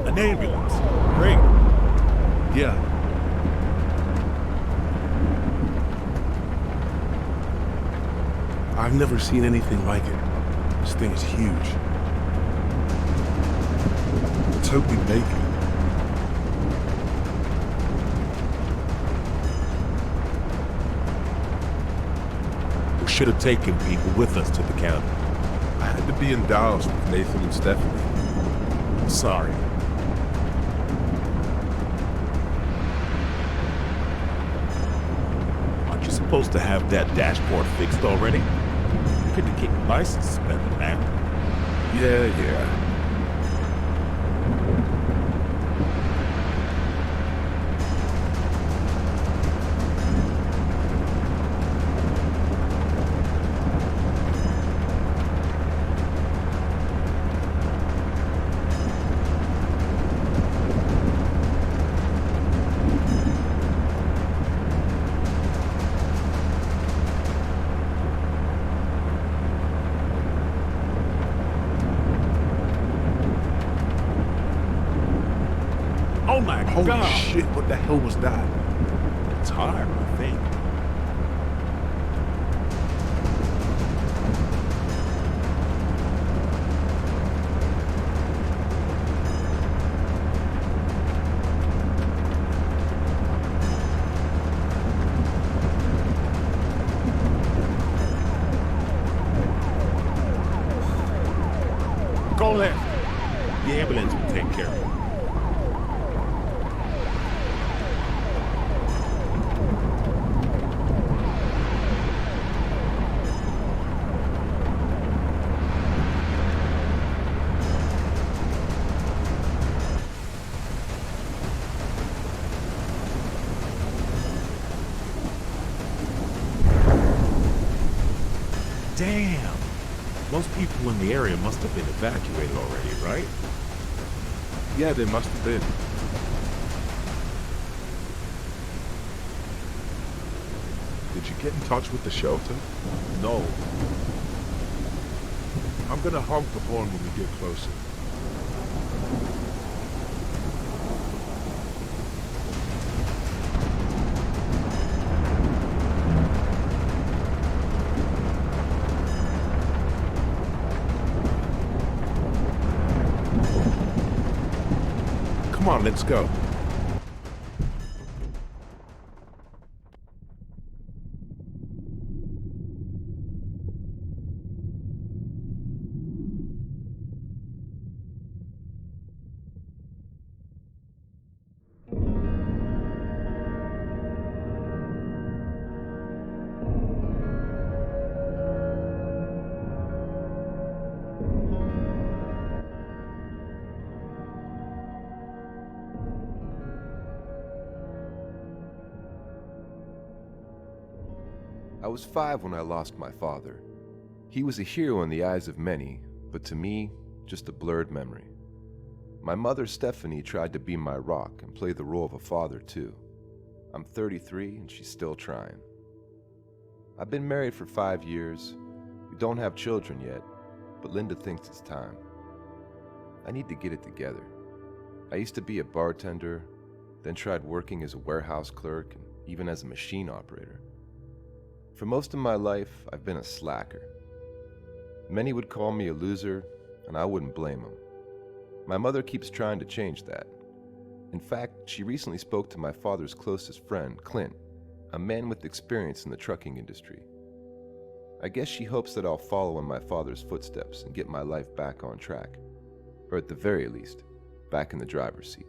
An ambulance. Great. Yeah. I've never seen anything like it. This thing is huge. Let's hope we make it. We should have taken people with us to the county. I had to be in Dallas with Nathan and Stephanie. Sorry. Aren't you supposed to have that dashboard fixed already? You couldn't keep your license suspended, man. Yeah. Oh my Holy God! shit, what the hell was that? It's hard, I think. Go left. The ambulance will take care of it. Damn! Most people in the area must have been evacuated already, right? Yeah, they must have been. Did you get in touch with the shelter? No. I'm gonna honk the horn when we get closer. Come on, let's go. I was 5 when I lost my father. He was a hero in the eyes of many, but to me, just a blurred memory. My mother, Stephanie, tried to be my rock and play the role of a father too. I'm 33 and she's still trying. I've been married for 5 years. We don't have children yet, but Linda thinks it's time. I need to get it together. I used to be a bartender, then tried working as a warehouse clerk and even as a machine operator. For most of my life, I've been a slacker. Many would call me a loser, and I wouldn't blame them. My mother keeps trying to change that. In fact, she recently spoke to my father's closest friend, Clint, a man with experience in the trucking industry. I guess she hopes that I'll follow in my father's footsteps and get my life back on track, or at the very least, back in the driver's seat.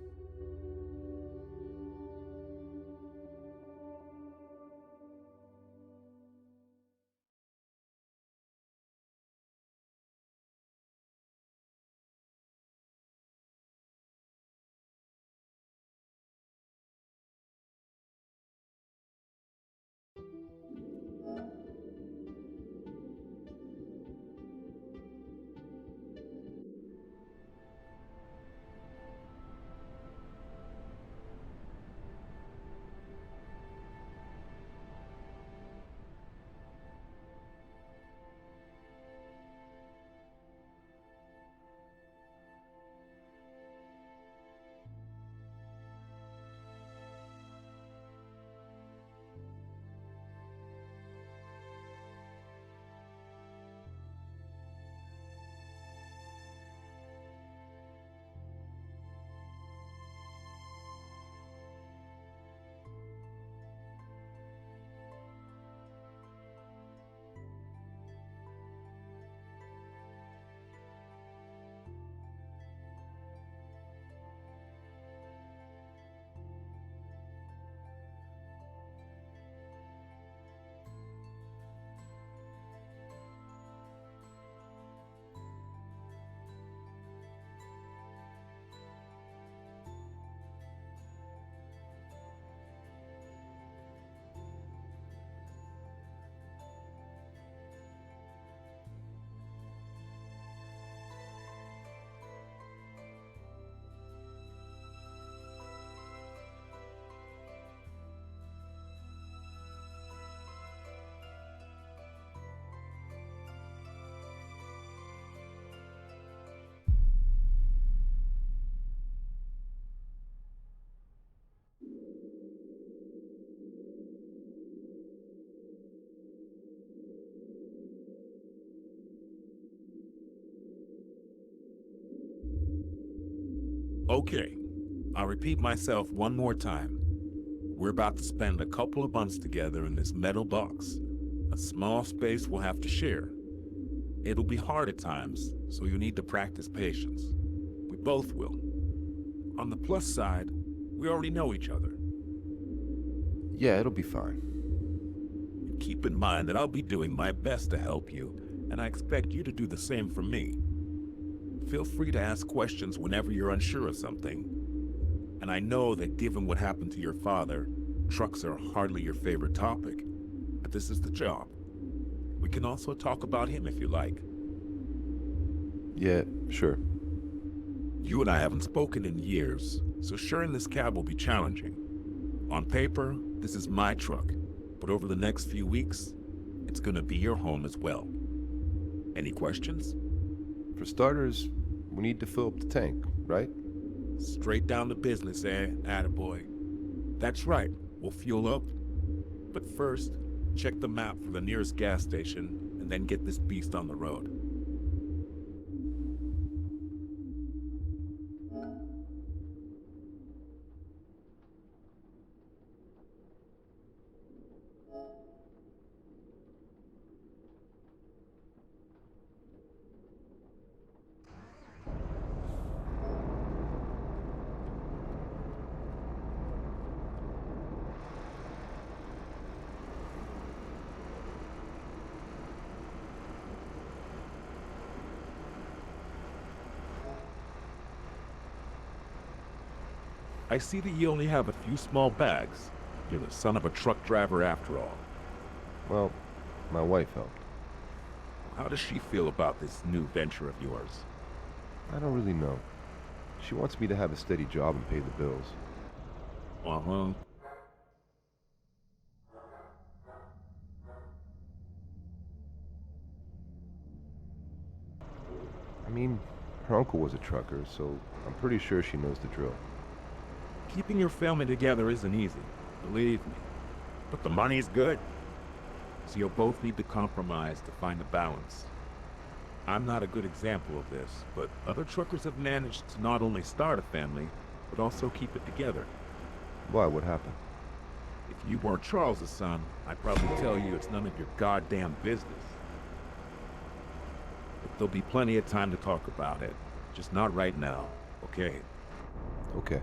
Okay, I'll repeat myself one more time. We're about to spend a couple of months together in this metal box, a small space we'll have to share. It'll be hard at times, so you need to practice patience. We both will. On the plus side, we already know each other. Yeah, it'll be fine. Keep in mind that I'll be doing my best to help you, and I expect you to do the same for me. Feel free to ask questions whenever you're unsure of something. And I know that given what happened to your father, trucks are hardly your favorite topic, but this is the job. We can also talk about him if you like. Yeah, sure. You and I haven't spoken in years, so sharing this cab will be challenging. On paper, this is my truck, but over the next few weeks, it's gonna be your home as well. Any questions? For starters, we need to fill up the tank, right? Straight down to business, eh, attaboy? That's right, we'll fuel up. But first, check the map for the nearest gas station, and then get this beast on the road. I see that you only have a few small bags. You're the son of a truck driver after all. Well, my wife helped. How does she feel about this new venture of yours? I don't really know. She wants me to have a steady job and pay the bills. Uh-huh. I mean, her uncle was a trucker, so I'm pretty sure she knows the drill. Keeping your family together isn't easy, believe me. But the money's good. So you'll both need to compromise to find a balance. I'm not a good example of this, but other truckers have managed to not only start a family, but also keep it together. Why? What happened? If you weren't Charles's son, I'd probably tell you it's none of your goddamn business. But there'll be plenty of time to talk about it. Just not right now, okay? Okay.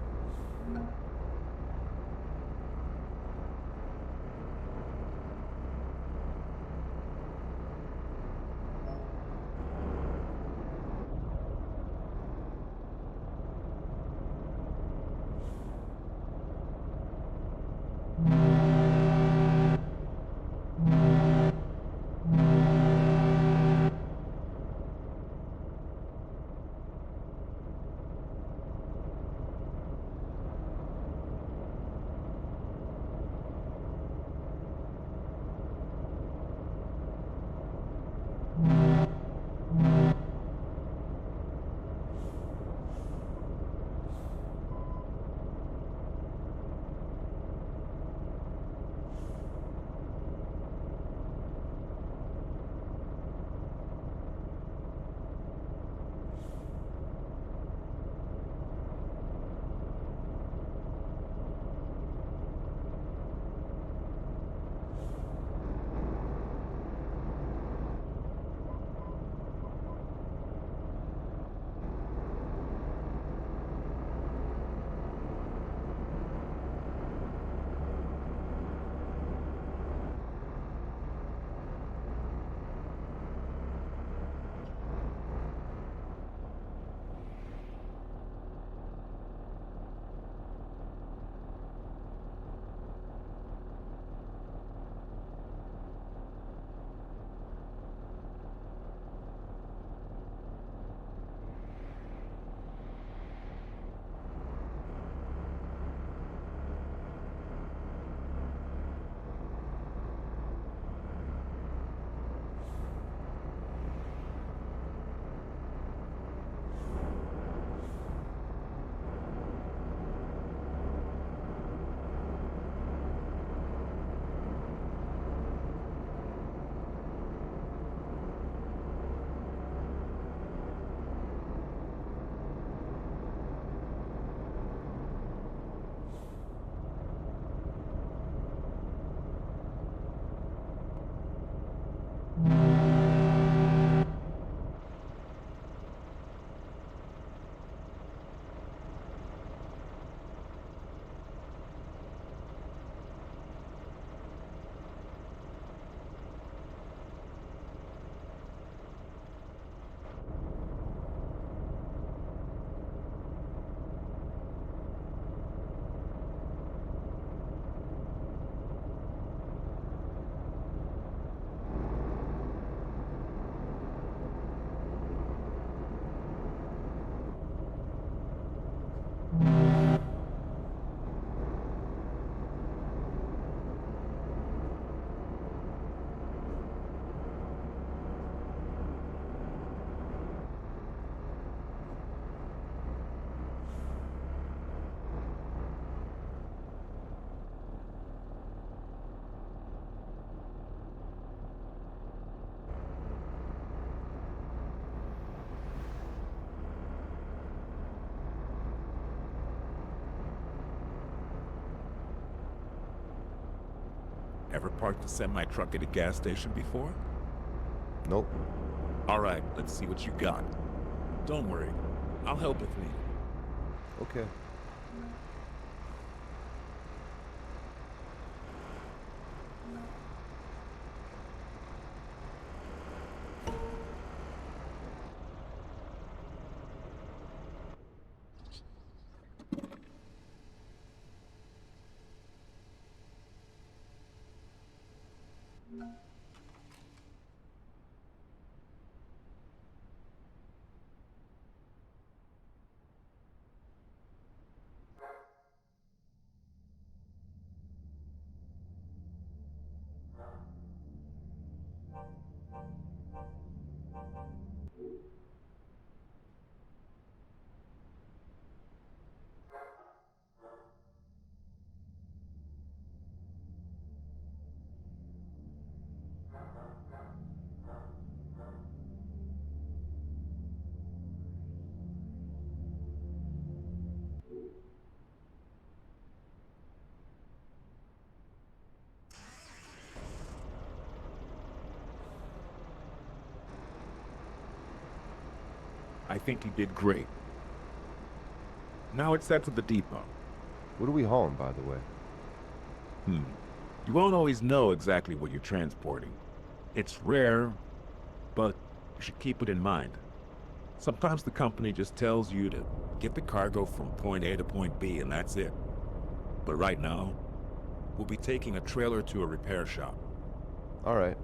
Ever parked a semi-truck at a gas station before? Nope. All right, let's see what you got. Don't worry, I'll help if needed. Okay. I think you did great. Now it's set to the depot. What are we hauling, by the way? You won't always know exactly what you're transporting. It's rare, but you should keep it in mind. Sometimes the company just tells you to get the cargo from point A to point B, and that's it. But right now, we'll be taking a trailer to a repair shop. All right.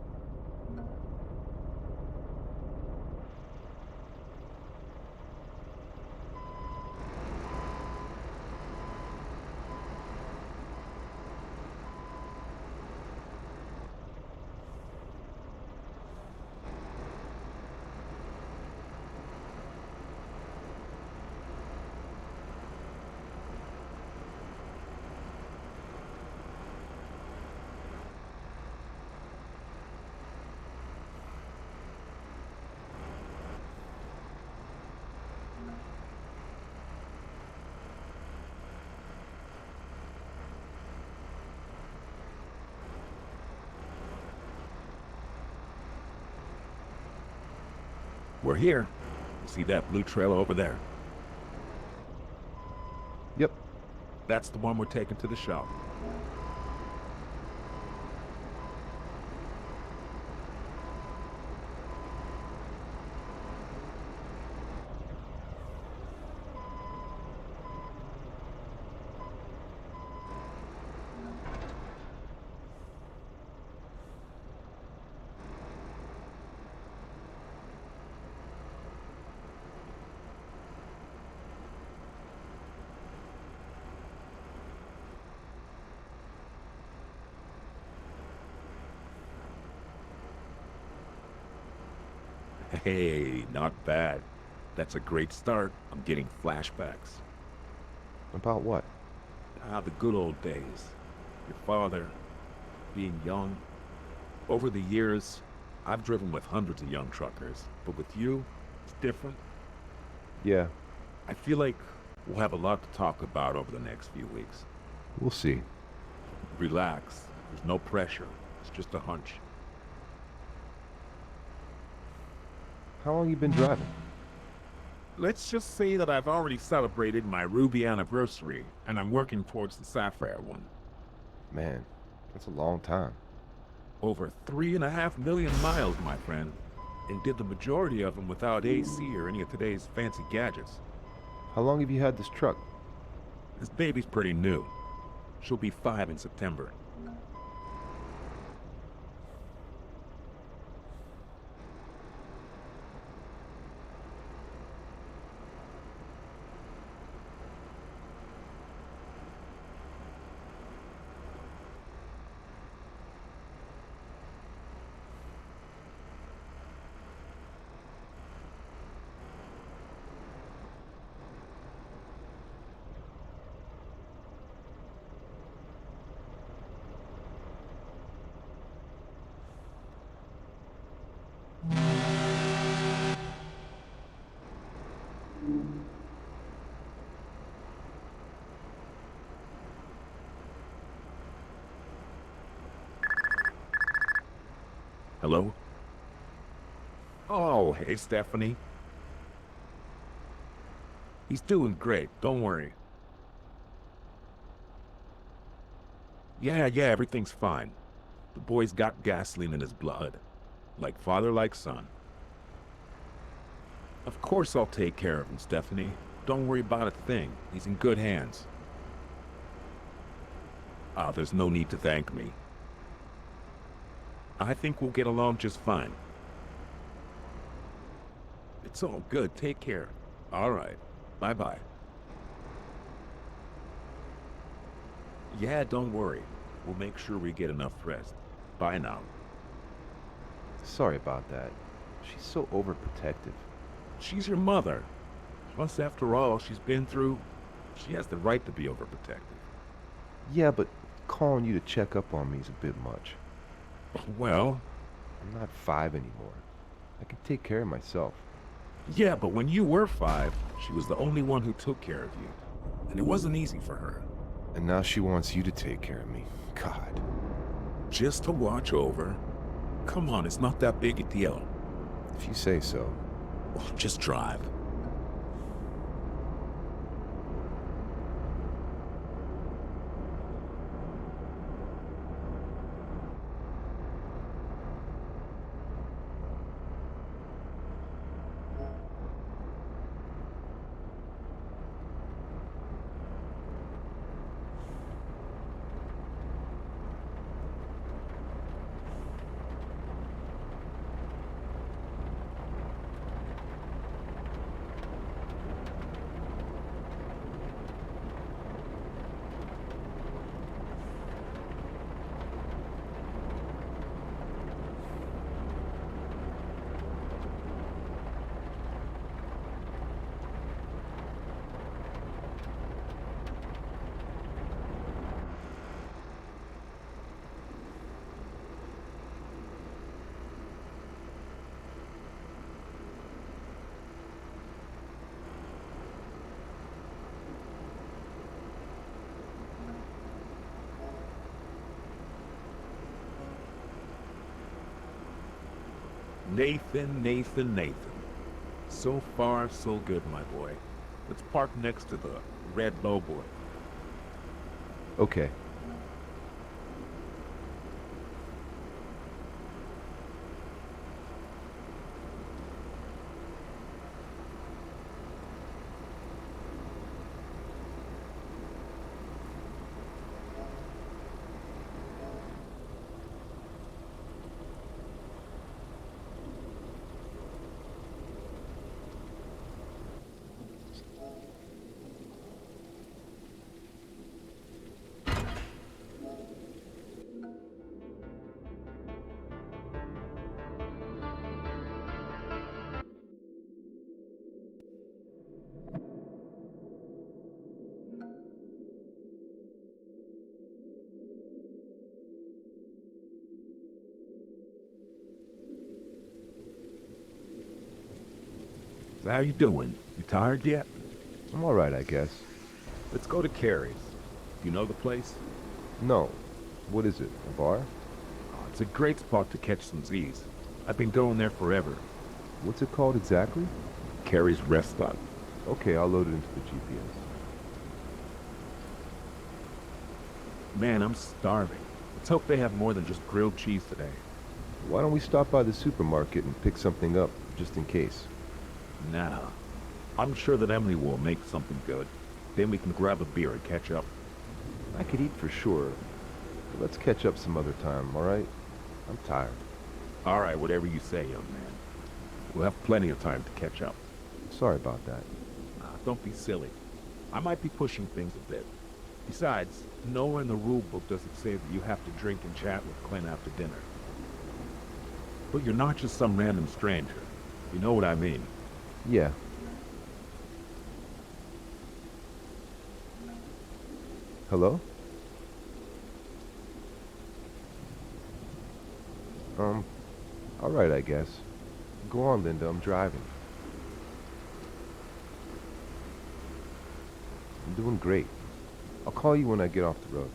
We're here. See that blue trailer over there? Yep. That's the one we're taking to the shop. Hey, not bad. That's a great start. I'm getting flashbacks. About what? Ah, the good old days. Your father, being young. Over the years, I've driven with hundreds of young truckers, but with you, it's different. Yeah, I feel like we'll have a lot to talk about over the next few weeks. we'll see. Relax. There's no pressure. It's just a hunch. How long you been driving? Let's just say that I've already celebrated my ruby anniversary, and I'm working towards the sapphire one. Man, that's a long time. Over 3.5 million miles, my friend, and did the majority of them without AC or any of today's fancy gadgets. How long have you had this truck? This baby's pretty new. She'll be 5 in September. Hello? Oh, hey, Stephanie. He's doing great, don't worry. Yeah, everything's fine. The boy's got gasoline in his blood. Like father, like son. Of course I'll take care of him, Stephanie. Don't worry about a thing. He's in good hands. Ah, there's no need to thank me. I think we'll get along just fine. It's all good. Take care. All right. Bye-bye. Yeah, don't worry. We'll make sure we get enough rest. Bye now. Sorry about that. She's so overprotective. She's your mother. Plus, after all she's been through, she has the right to be overprotective. Yeah, but calling you to check up on me is a bit much. Well, I'm not 5 anymore. I can take care of myself. yeah, but when you were 5, she was the only one who took care of you. And it wasn't easy for her. And now she wants you to take care of me. God. Just to watch over. Come on, it's not that big a deal. If you say so. Well, just drive. Nathan. So far, so good, my boy. Let's park next to the red lowboy. Okay. So how you doing? You tired yet? I'm alright, I guess. Let's go to Carrie's. You know the place? No. What is it? A bar? Oh, it's a great spot to catch some Z's. I've been going there forever. What's it called exactly? Carrie's Restaurant. Okay, I'll load it into the GPS. Man, I'm starving. Let's hope they have more than just grilled cheese today. Why don't we stop by the supermarket and pick something up, just in case? Nah. I'm sure that Emily will make something good. Then we can grab a beer and catch up. I could eat for sure. But let's catch up some other time, alright? I'm tired. All right, whatever you say, young man. We'll have plenty of time to catch up. Sorry about that. Don't be silly. I might be pushing things a bit. Besides, nowhere in the rule book does it say that you have to drink and chat with Clint after dinner. But you're not just some random stranger. You know what I mean. Yeah. Hello? Alright, I guess. Go on, Linda, I'm driving. I'm doing great. I'll call you when I get off the road.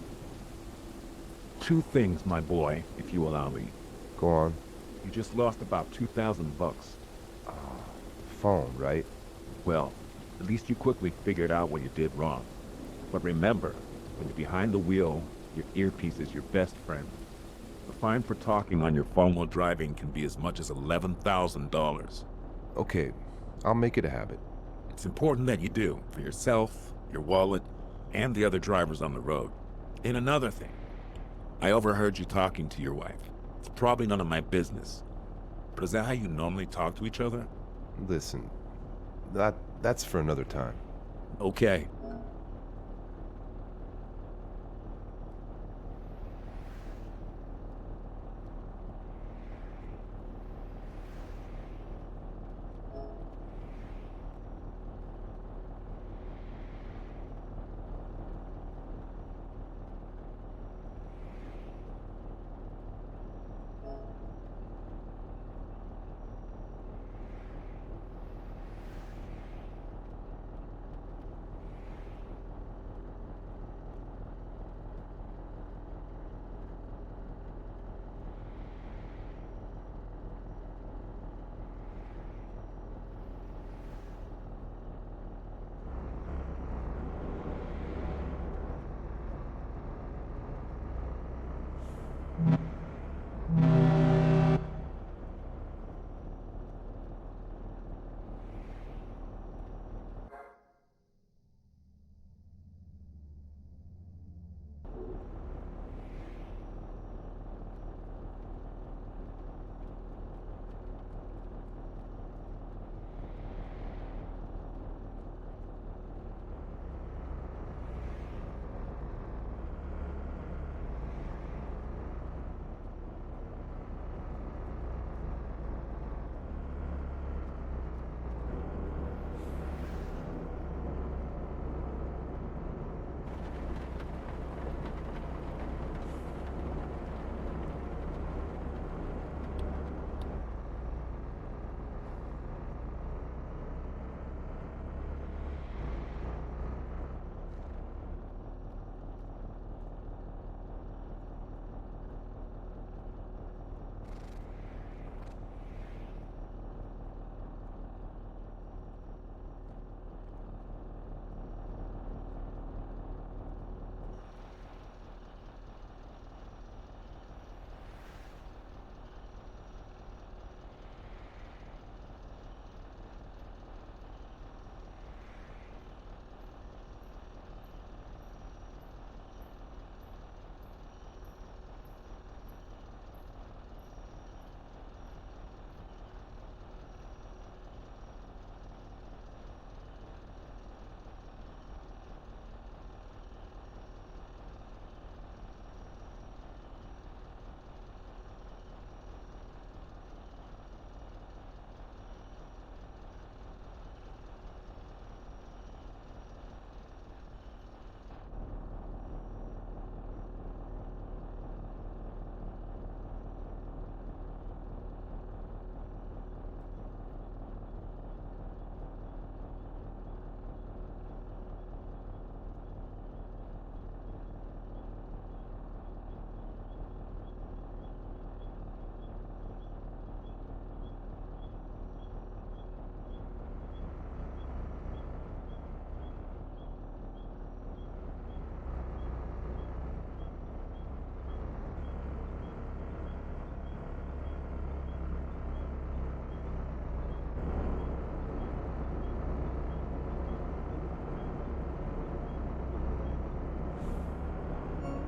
2 things, my boy, if you allow me. Go on. You just lost about 2,000 bucks. Phone, right? Well, at least you quickly figured out what you did wrong. But remember, when you're behind the wheel, your earpiece is your best friend. The fine for talking on your phone while driving can be as much as $11,000. Okay, I'll make it a habit. It's important that you do, for yourself, your wallet, and the other drivers on the road. And another thing, I overheard you talking to your wife. It's probably none of my business. But is that how you normally talk to each other? Listen, that's for another time. Okay.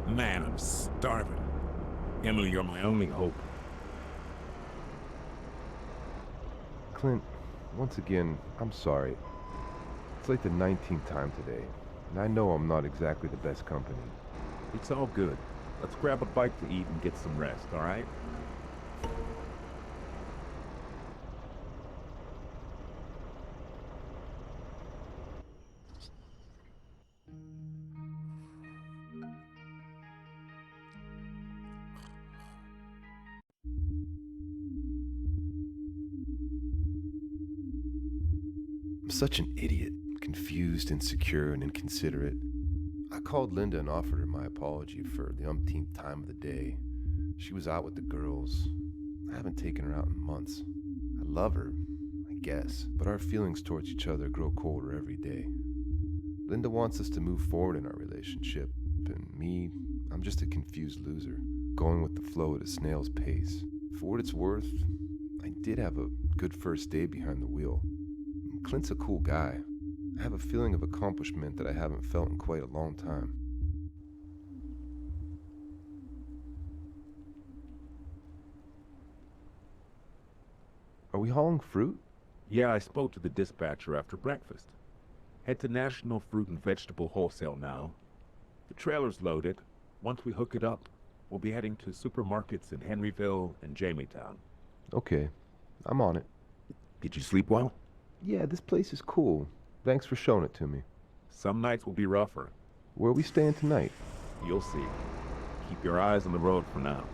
Man, I'm starving. Emily, you're my only hope. Clint, once again, I'm sorry. It's like the 19th time today, and I know I'm not exactly the best company. It's all good. Let's grab a bite to eat and get some rest, all right? I'm such an idiot, confused, insecure, and inconsiderate. I called Linda and offered her my apology for the umpteenth time of the day. She was out with the girls. I haven't taken her out in months. I love her, I guess, but our feelings towards each other grow colder every day. Linda wants us to move forward in our relationship, and me, I'm just a confused loser, going with the flow at a snail's pace. For what it's worth, I did have a good first day behind the wheel. Clint's a cool guy. I have a feeling of accomplishment that I haven't felt in quite a long time. Are we hauling fruit? Yeah, I spoke to the dispatcher after breakfast. Head to National Fruit and Vegetable Wholesale now. The trailer's loaded. Once we hook it up, we'll be heading to supermarkets in Henryville and Jamaietown. Okay, I'm on it. Did you sleep well? Yeah, this place is cool. Thanks for showing it to me. Some nights will be rougher. Where are we staying tonight? You'll see. Keep your eyes on the road for now.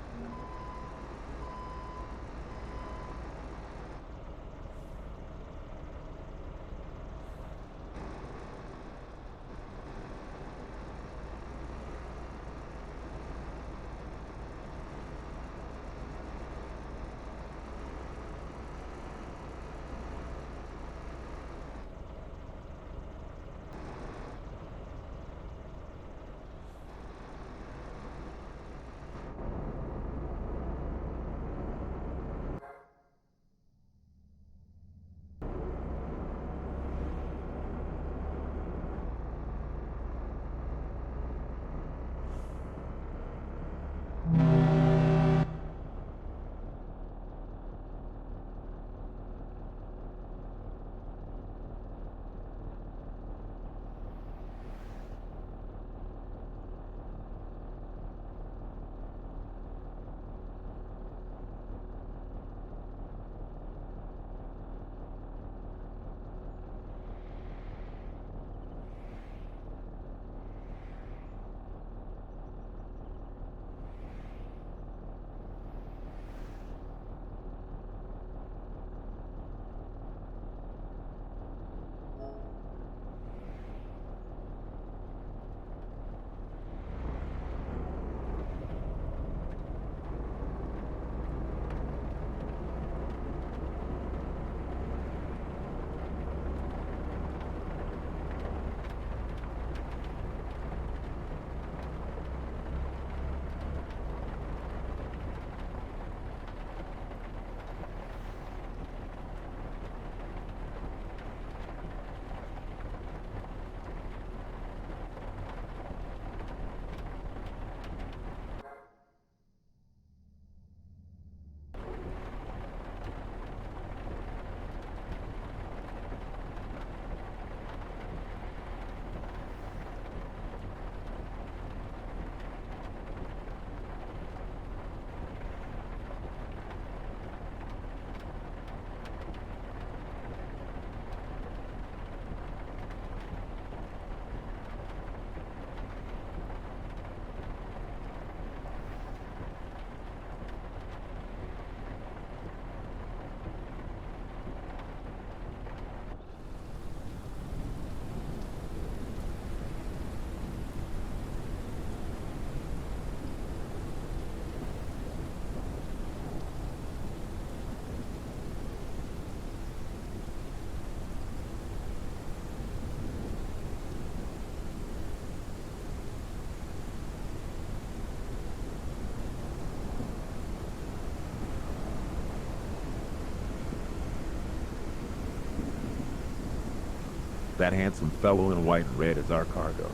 That handsome fellow in white and red is our cargo.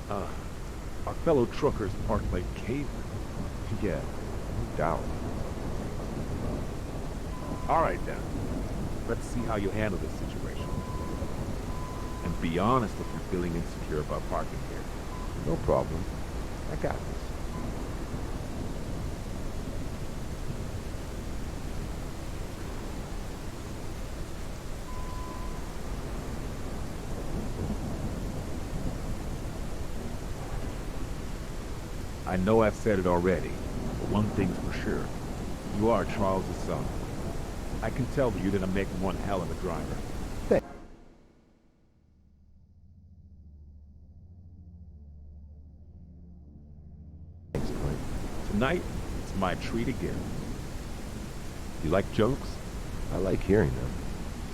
Our fellow truckers parked like cavemen. Yeah, no doubt. All right, then. Let's see how you handle this situation. And be honest if you're feeling insecure about parking here. No problem. I got this. I know I've said it already, but one thing's for sure. You are Charles' son. I can tell that you're gonna make one hell of a driver. Thanks, Clint. Tonight, it's my treat again. You like jokes? I like hearing them.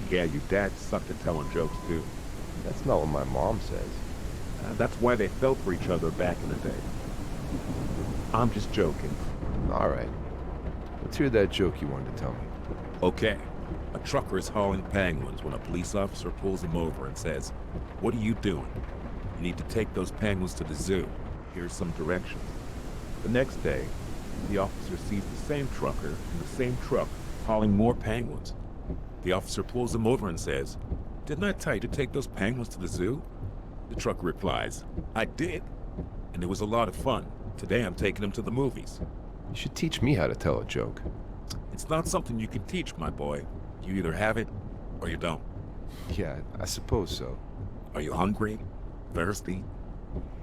Yeah, your dad sucked at telling jokes too. That's not what my mom says. That's why they fell for each other back in the day. I'm just joking. All right. Let's hear that joke you wanted to tell me. Okay. A trucker is hauling penguins when a police officer pulls him over and says, "What are you doing? You need to take those penguins to the zoo. Here's some directions." The next day, the officer sees the same trucker in the same truck hauling more penguins. The officer pulls him over and says, "Didn't I tell you to take those penguins to the zoo?" The trucker replies, "I did. And it was a lot of fun. Today I'm taking them to the movies." You should teach me how to tell a joke. It's not something you can teach, my boy. You either have it or you don't. Yeah, I suppose so. Are you hungry? Thirsty?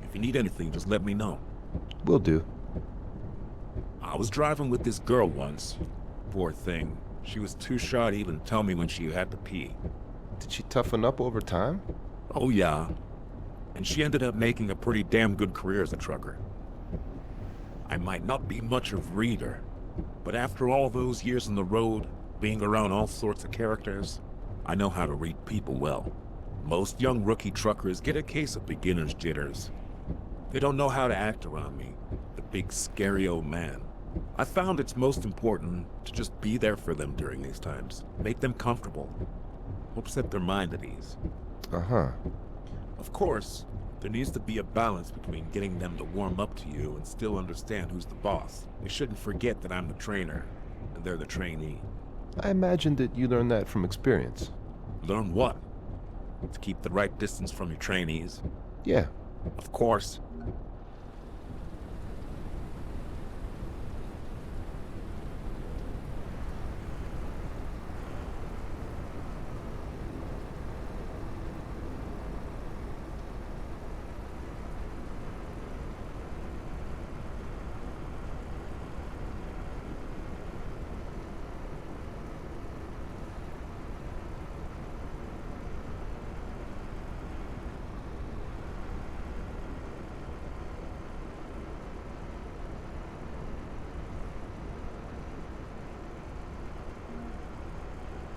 If you need anything, just let me know. Will do. I was driving with this girl once. Poor thing. She was too shy to even tell me when she had to pee. Did she toughen up over time? Oh yeah. And she ended up making a pretty damn good career as a trucker. I might not be much of a reader, but after all those years on the road, being around all sorts of characters, I know how to read people well. Most young rookie truckers get a case of beginner's jitters. They don't know how to act around me, the big scary old man. I found it's most important to just be there for them during these times. Make them comfortable. Help set their mind at ease. Uh-huh. Of course, there needs to be a balance between getting them to warm up to you and still understand who's the boss. They shouldn't forget that I'm the trainer, and they're the trainee. I imagine that you learned that from experience. Learn what? To keep the right distance from your trainees? Yeah. Of course.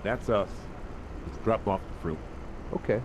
That's us. Let's drop off the fruit. Okay.